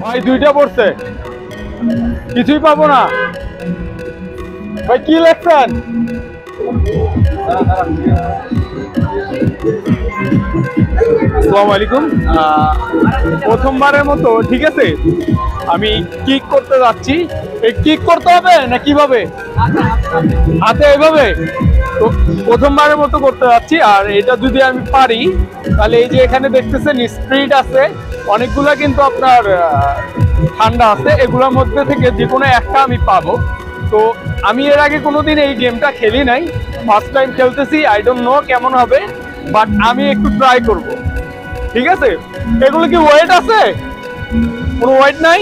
ভাই দুইটা পড়ছে, কিছুই পাবো না ভাই। কি লেখছেন? আসসালামু আলাইকুম। প্রথমবারের মতো ঠিক আছে, আমি কিক করতে যাচ্ছি। এই কিক করতে হবে না কিভাবে? হাতে এইভাবে। তো প্রথমবারের মতো করতে যাচ্ছি, আর এটা যদি আমি পারি তাহলে এই যে এখানে দেখতেছেন স্পিড আছে অনেকগুলা, কিন্তু আপনার ঠান্ডা আছে, এগুলোর মধ্যে থেকে যে কোনো একটা আমি পাবো। তো আমি এর আগে কোনোদিন এই গেমটা খেলি নাই, ফার্স্ট টাইম খেলতেছি। আই ডোন্ট নো কেমন হবে, বাট আমি একটু ট্রাই করব। ঠিক আছে, এগুলো কি ওয়েট আছে? কোনো ওয়েট নাই?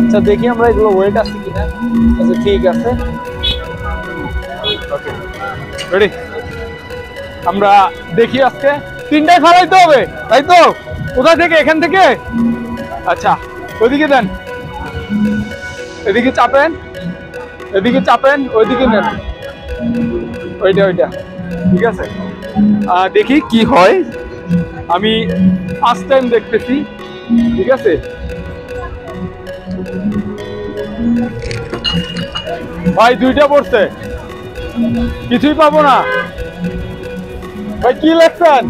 আচ্ছা দেখি আমরা এগুলো ওয়েট আছে কিনা। আচ্ছা ঠিক আছে, ওকে রেডি। আমরা দেখি আজকে তিনটায় ফেলাইতে হবে, তাই তো? কোথা থেকে? এখান থেকে? আচ্ছা ওইদিকে দেন, এদিকে চাপেন, এদিকে চাপেন, ওইদিকে নেন, ওইটা ওইটা। ঠিক আছে, দেখি কি হয়। আমি ফার্স্ট টাইম দেখতেছি। ঠিক আছে, ভাই দুইটা পড়ছে, কিছুই পাবো না ভাই। কি লেখছেন?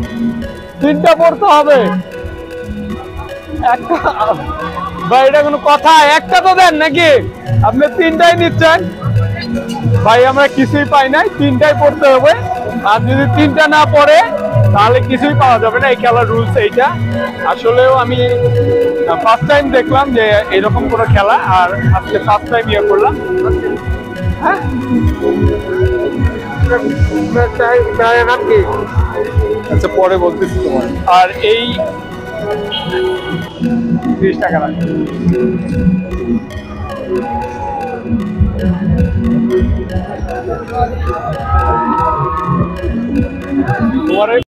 তিনটা পড়তে হবে। একটা ভাই, এটা কোনো কথা? একটা তো দেন নাকি? আপনি তিনটাই নিচ্ছেন ভাই। আমরা কিছুই পাই নাই, তিনটাই পড়তে হবে। আর যদি তিনটা না পড়ে তাহলে কিছুই পাওয়া যাবে না। এই খেলার রুলস এইটা। আসলেও আমি ফার্স্ট টাইম দেখলাম যে এরকম কোনো খেলা, আর আজকে ফার্স্ট টাইম ইয়ে করলাম। হ্যাঁ, আচ্ছা পরে বলতেছি তোমার। আর এই 30 টাকা তোমার